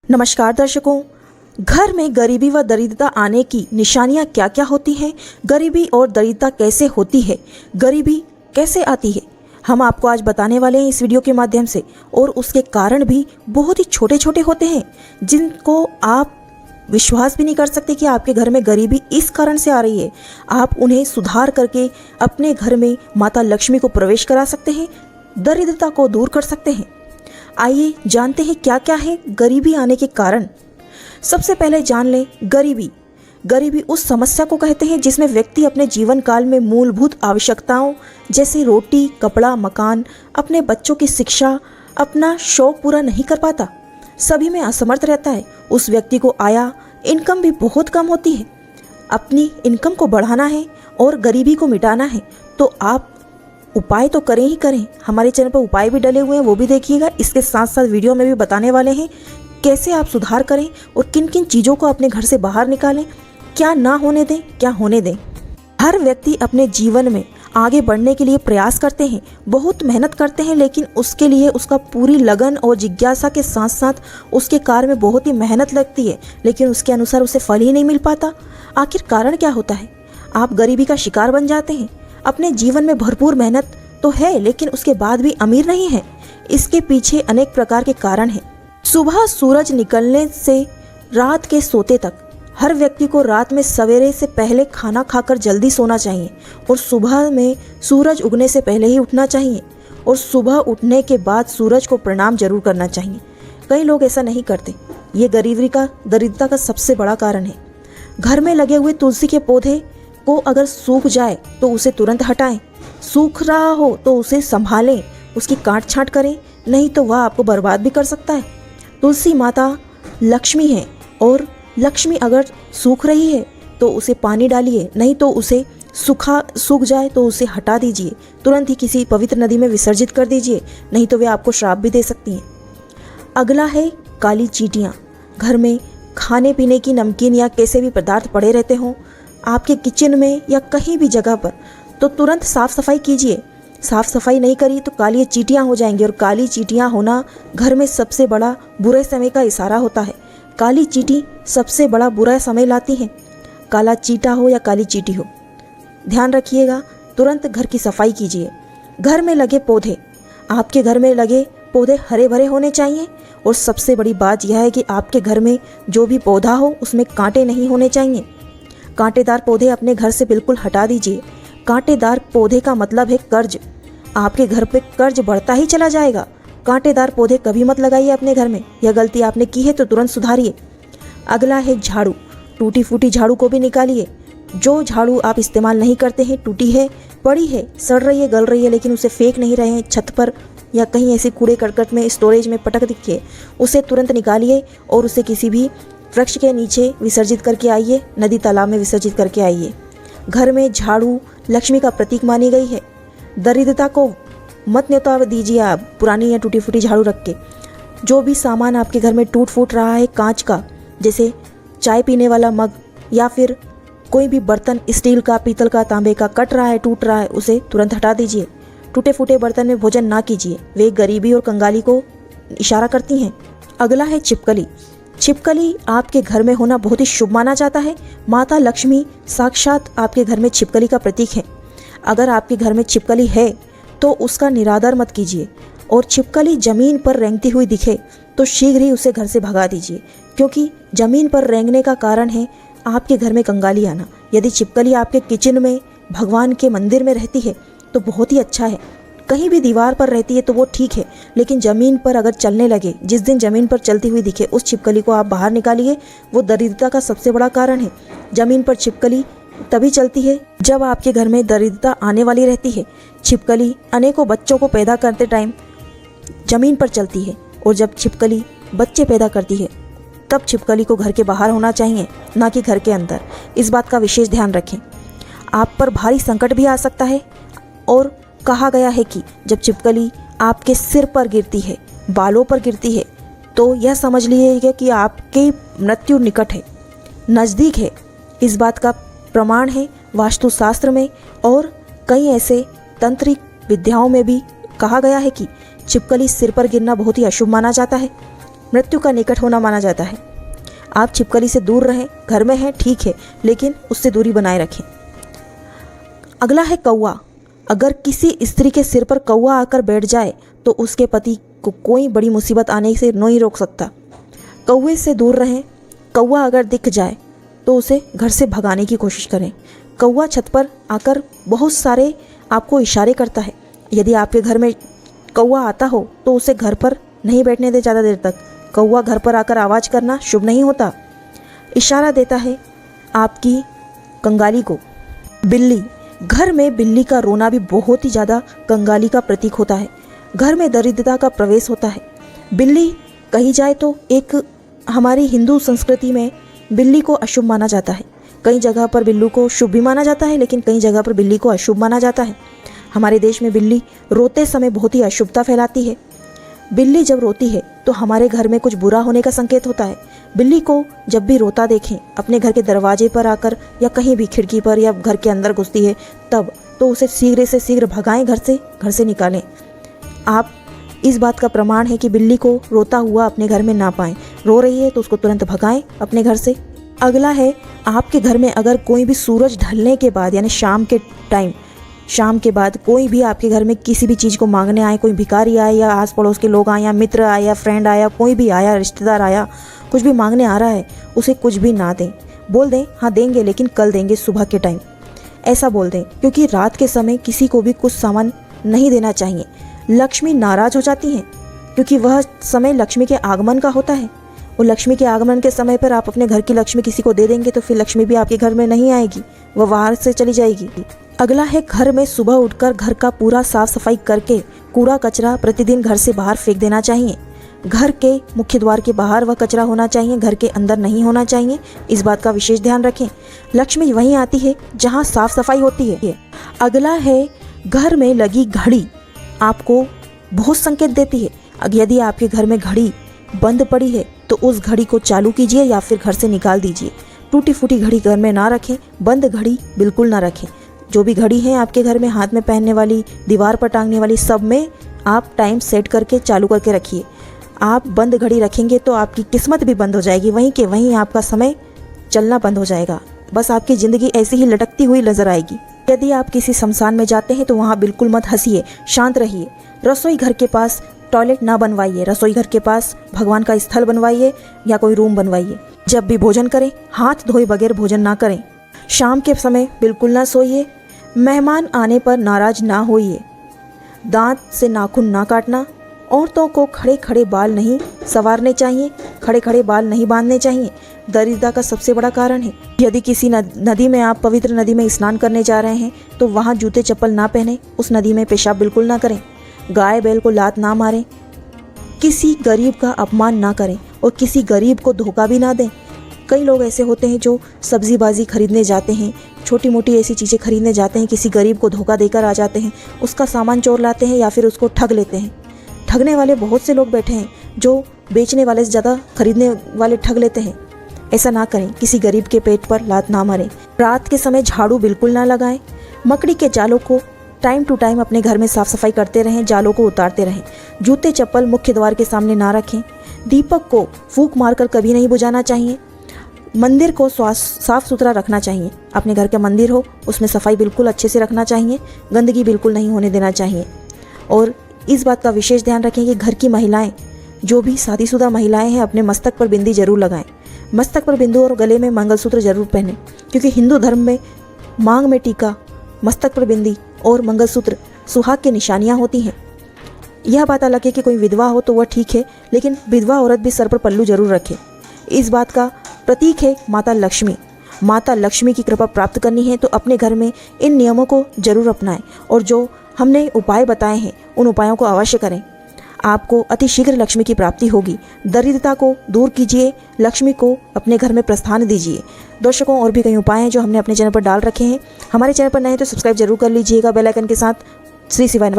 नमस्कार दर्शकों, घर में गरीबी व दरिद्रता आने की निशानियां क्या क्या होती हैं, गरीबी और दरिद्रता कैसे होती है, गरीबी कैसे आती है, हम आपको आज बताने वाले हैं इस वीडियो के माध्यम से। और उसके कारण भी बहुत ही छोटे छोटे होते हैं जिनको आप विश्वास भी नहीं कर सकते कि आपके घर में गरीबी इस कारण से आ रही है। आप उन्हें सुधार करके अपने घर में माता लक्ष्मी को प्रवेश करा सकते हैं, दरिद्रता को दूर कर सकते हैं। आइए जानते हैं क्या क्या है गरीबी आने के कारण। सबसे पहले जान लें गरीबी। गरीबी उस समस्या को कहते हैं जिसमें व्यक्ति अपने जीवन काल में मूलभूत आवश्यकताओं जैसे रोटी, कपड़ा, मकान, अपने बच्चों की शिक्षा, अपना शौक पूरा नहीं कर पाता, सभी में असमर्थ रहता है। उस व्यक्ति को इनकम भी बहुत कम होती है। अपनी इनकम को बढ़ाना है और गरीबी को मिटाना है तो आप उपाय तो करें ही करें। हमारे चैनल पर उपाय भी डले हुए हैं, वो भी देखिएगा। इसके साथ साथ वीडियो में भी बताने वाले हैं कैसे आप सुधार करें और किन किन चीज़ों को अपने घर से बाहर निकालें, क्या ना होने दें, क्या होने दें। हर व्यक्ति अपने जीवन में आगे बढ़ने के लिए प्रयास करते हैं, बहुत मेहनत करते हैं, लेकिन उसके लिए उसका पूरी लगन और जिज्ञासा के साथ साथ उसके कार्य में बहुत ही मेहनत लगती है, लेकिन उसके अनुसार उसे फल ही नहीं मिल पाता। आखिर कारण क्या होता है? आप गरीबी का शिकार बन जाते हैं। अपने जीवन में भरपूर मेहनत तो है लेकिन उसके बाद भी अमीर नहीं है। इसके पीछे अनेक प्रकार के कारण हैं। सुबह सूरज निकलने से रात के सोते तक हर व्यक्ति को रात में सवेरे से पहले खाना खाकर जल्दी सोना चाहिए और सुबह में सूरज उगने से पहले ही उठना चाहिए और सुबह उठने के बाद सूरज को प्रणाम जरूर करना चाहिए। कई लोग ऐसा नहीं करते। ये दरिद्रता का सबसे बड़ा कारण है। घर में लगे हुए तुलसी के पौधे को अगर सूख जाए तो उसे तुरंत हटाएं। सूख रहा हो तो उसे संभालें, उसकी काट छांट करें, नहीं तो वह आपको बर्बाद भी कर सकता है। तुलसी माता लक्ष्मी है और लक्ष्मी अगर सूख रही है तो उसे पानी डालिए, नहीं तो उसे सूख जाए तो उसे हटा दीजिए, तुरंत ही किसी पवित्र नदी में विसर्जित कर दीजिए, नहीं तो वे आपको श्राप भी दे सकती हैं। अगला है काली चींटियाँ। घर में खाने पीने की नमकीन या कैसे भी पदार्थ पड़े रहते हों आपके किचन में या कहीं भी जगह पर, तो तुरंत साफ सफाई कीजिए। साफ सफाई नहीं करी तो काली चींटियाँ हो जाएंगी और काली चींटियाँ होना घर में सबसे बड़ा बुरे समय का इशारा होता है। काली चींटी सबसे बड़ा बुरा समय लाती हैं। काला चींटा हो या काली चींटी हो, ध्यान रखिएगा, तुरंत घर की सफाई कीजिए। घर में लगे पौधे, आपके घर में लगे पौधे हरे भरे होने चाहिए और सबसे बड़ी बात यह है कि आपके घर में जो भी पौधा हो उसमें कांटे नहीं होने चाहिए। कांटेदार पौधे अपने घर से बिल्कुल हटा दीजिए। कांटेदार पौधे का मतलब है कर्ज। आपके घर पे कर्ज बढ़ता ही चला जाएगा। कांटेदार पौधे कभी मत लगाइए अपने घर में। यह गलती आपने की है तो तुरंत सुधारिए। अगला है झाड़ू। टूटी फूटी झाड़ू को भी निकालिए। जो झाड़ू आप इस्तेमाल नहीं करते हैं, टूटी है, पड़ी है, सड़ रही है, गल रही है, लेकिन उसे फेंक नहीं रहे हैं छत पर या कहीं ऐसे कूड़े करकट में, स्टोरेज में पटक दिखिए, उसे तुरंत निकालिए और उसे किसी भी वृक्ष के नीचे विसर्जित करके आइए, नदी तालाब में विसर्जित करके आइए। घर में झाड़ू लक्ष्मी का प्रतीक मानी गई है। दरिद्रता को मत न्योता दीजिए आप पुरानी या टूटी फूटी झाड़ू रख के। जो भी सामान आपके घर में टूट फूट रहा है कांच का, जैसे चाय पीने वाला मग या फिर कोई भी बर्तन स्टील का, पीतल का, तांबे का कट रहा है, टूट रहा है, उसे तुरंत हटा दीजिए। टूटे फूटे बर्तन में भोजन ना कीजिए, वे गरीबी और कंगाली को इशारा करती हैं। अगला है छिपकली। छिपकली आपके घर में होना बहुत ही शुभ माना जाता है। माता लक्ष्मी साक्षात आपके घर में छिपकली का प्रतीक है। अगर आपके घर में छिपकली है तो उसका निरादर मत कीजिए और छिपकली जमीन पर रेंगती हुई दिखे तो शीघ्र ही उसे घर से भगा दीजिए, क्योंकि जमीन पर रेंगने का कारण है आपके घर में कंगाली आना। यदि छिपकली आपके किचन में, भगवान के मंदिर में रहती है तो बहुत ही अच्छा है। कहीं भी दीवार पर रहती है तो वो ठीक है, लेकिन ज़मीन पर अगर चलने लगे, जिस दिन ज़मीन पर चलती हुई दिखे उस छिपकली को आप बाहर निकालिए। वो दरिद्रता का सबसे बड़ा कारण है। ज़मीन पर छिपकली तभी चलती है जब आपके घर में दरिद्रता आने वाली रहती है। छिपकली अनेकों बच्चों को पैदा करते टाइम ज़मीन पर चलती है और जब छिपकली बच्चे पैदा करती है तब छिपकली को घर के बाहर होना चाहिए, ना कि घर के अंदर। इस बात का विशेष ध्यान रखें। आप पर भारी संकट भी आ सकता है और कहा गया है कि जब छिपकली आपके सिर पर गिरती है, बालों पर गिरती है, तो यह समझ लीजिएगा कि आपकी मृत्यु निकट है, नज़दीक है। इस बात का प्रमाण है वास्तुशास्त्र में और कई ऐसे तंत्रिक विद्याओं में भी कहा गया है कि छिपकली सिर पर गिरना बहुत ही अशुभ माना जाता है। मृत्यु का निकट होना माना जाता है। आप छिपकली से दूर रहें, घर में हैं ठीक है, लेकिन उससे दूरी बनाए रखें। अगला है कौवा। अगर किसी स्त्री के सिर पर कौवा आकर बैठ जाए तो उसके पति को कोई बड़ी मुसीबत आने से नहीं रोक सकता। कौवे से दूर रहें। कौवा अगर दिख जाए तो उसे घर से भगाने की कोशिश करें। कौवा छत पर आकर बहुत सारे आपको इशारे करता है। यदि आपके घर में कौवा आता हो तो उसे घर पर नहीं बैठने दे ज़्यादा देर तक। कौवा घर पर आकर आवाज़ करना शुभ नहीं होता। इशारा देता है आपकी कंगाली को। बिल्ली। घर में बिल्ली का रोना भी बहुत ही ज़्यादा कंगाली का प्रतीक होता है। घर में दरिद्रता का प्रवेश होता है। बिल्ली कही जाए तो एक हमारी हिंदू संस्कृति में बिल्ली को अशुभ माना जाता है। कई जगह पर बिल्ली को शुभ भी माना जाता है, लेकिन कई जगह पर बिल्ली को अशुभ माना जाता है। हमारे देश में बिल्ली रोते समय बहुत ही अशुभता फैलाती है। बिल्ली जब रोती है तो हमारे घर में कुछ बुरा होने का संकेत होता है। बिल्ली को जब भी रोता देखें अपने घर के दरवाजे पर आकर या कहीं भी खिड़की पर या घर के अंदर घुसती है तब तो उसे शीघ्र से शीघ्र भगाएं, घर से निकालें। आप इस बात का प्रमाण है कि बिल्ली को रोता हुआ अपने घर में ना पाएं। रो रही है तो उसको तुरंत भगाएं अपने घर से। अगला है आपके घर में अगर कोई भी सूरज ढलने के बाद यानी शाम के बाद कोई भी आपके घर में किसी भी चीज़ को मांगने आए, कोई भिखारी आए या आस पड़ोस के लोग आए या मित्र आए या फ्रेंड आया, कोई भी आया, रिश्तेदार आया, कुछ भी मांगने आ रहा है, उसे कुछ भी ना दें। बोल दें हाँ देंगे लेकिन कल देंगे सुबह के टाइम, ऐसा बोल दें, क्योंकि रात के समय किसी को भी कुछ सामान नहीं देना चाहिए। लक्ष्मी नाराज हो जाती हैं क्योंकि वह समय लक्ष्मी के आगमन का होता है। और लक्ष्मी के आगमन के समय पर आप अपने घर की लक्ष्मी किसी को दे देंगे तो फिर लक्ष्मी भी आपके घर में नहीं आएगी, वह बाहर से चली जाएगी। अगला है घर में सुबह उठकर घर का पूरा साफ सफाई करके कूड़ा कचरा प्रतिदिन घर से बाहर फेंक देना चाहिए। घर के मुख्य द्वार के बाहर वह कचरा होना चाहिए, घर के अंदर नहीं होना चाहिए। इस बात का विशेष ध्यान रखें। लक्ष्मी वहीं आती है जहाँ साफ सफाई होती है। अगला है घर में लगी घड़ी आपको बहुत संकेत देती है। यदि आपके घर में घड़ी बंद पड़ी है तो उस घड़ी को चालू कीजिए या फिर घर से निकाल दीजिए। टूटी फूटी घड़ी घर में ना रखें, बंद घड़ी बिल्कुल ना रखें। जो भी घड़ी है आपके घर में हाथ में पहनने वाली, दीवार पर टांगने वाली, सब में आप टाइम सेट करके चालू करके रखिए। आप बंद घड़ी रखेंगे तो आपकी किस्मत भी बंद हो जाएगी, वहीं के वहीं आपका समय चलना बंद हो जाएगा। बस आपकी ज़िंदगी ऐसी ही लटकती हुई नजर आएगी। यदि आप किसी शमशान में जाते हैं तो वहाँ बिल्कुल मत हंसिए, शांत रहिए। रसोई घर के पास टॉयलेट ना बनवाइए, रसोई घर के पास भगवान का स्थल बनवाइए या कोई रूम बनवाइए। जब भी भोजन करें हाथ धोए बगैर भोजन ना करें। शाम के समय बिल्कुल ना सोइए। मेहमान आने पर नाराज ना होइए। दांत से नाखून ना काटना। औरतों को खड़े खड़े बाल नहीं संवारने चाहिए, खड़े खड़े बाल नहीं बांधने चाहिए। दरिद्रता का सबसे बड़ा कारण है। यदि किसी नदी में आप पवित्र नदी में स्नान करने जा रहे हैं तो वहाँ जूते चप्पल ना पहने, उस नदी में पेशाब बिल्कुल ना करें। गाय बैल को लात ना मारें। किसी गरीब का अपमान ना करें और किसी गरीब को धोखा भी ना दें। कई लोग ऐसे होते हैं जो सब्जी बाजी खरीदने जाते हैं, छोटी मोटी ऐसी चीज़ें खरीदने जाते हैं, किसी गरीब को धोखा देकर आ जाते हैं, उसका सामान चोर लाते हैं या फिर उसको ठग लेते हैं। ठगने वाले बहुत से लोग बैठे हैं जो बेचने वाले से ज़्यादा खरीदने वाले ठग लेते हैं। ऐसा ना करें, किसी गरीब के पेट पर लात ना मारें। रात के समय झाड़ू बिल्कुल ना लगाएं। मकड़ी के जालों को टाइम टू टाइम अपने घर में साफ सफाई करते रहें, जालों को उतारते रहें। जूते चप्पल मुख्य द्वार के सामने ना रखें। दीपक को फूंक मारकर कभी नहीं बुझाना चाहिए। मंदिर को साफ सुथरा रखना चाहिए। अपने घर का मंदिर हो उसमें सफाई बिल्कुल अच्छे से रखना चाहिए, गंदगी बिल्कुल नहीं होने देना चाहिए। और इस बात का विशेष ध्यान रखें कि घर की महिलाएं, जो भी शादीशुदा महिलाएं हैं, अपने मस्तक पर बिंदी जरूर लगाएं। मस्तक पर बिंदु और गले में मंगलसूत्र जरूर पहनें, क्योंकि हिंदू धर्म में मांग में टीका, मस्तक पर बिंदी और मंगलसूत्र सुहाग की निशानियां होती हैं। यह बात अलग है कि कोई विधवा हो तो वह ठीक है, लेकिन विधवा औरत भी सर पर पल्लू जरूर रखे। इस बात का प्रतीक है माता लक्ष्मी। माता लक्ष्मी की कृपा प्राप्त करनी है तो अपने घर में इन नियमों को जरूर अपनाएं और जो हमने उपाय बताए हैं उन उपायों को अवश्य करें। आपको अति शीघ्र लक्ष्मी की प्राप्ति होगी। दरिद्रता को दूर कीजिए, लक्ष्मी को अपने घर में प्रस्थान दीजिए। दर्शकों, और भी कई उपाय हैं जो हमने अपने चैनल पर डाल रखे हैं। हमारे चैनल पर नए हैं तो सब्सक्राइब जरूर कर लीजिएगा बेल आइकन के साथ। श्री शिवाय।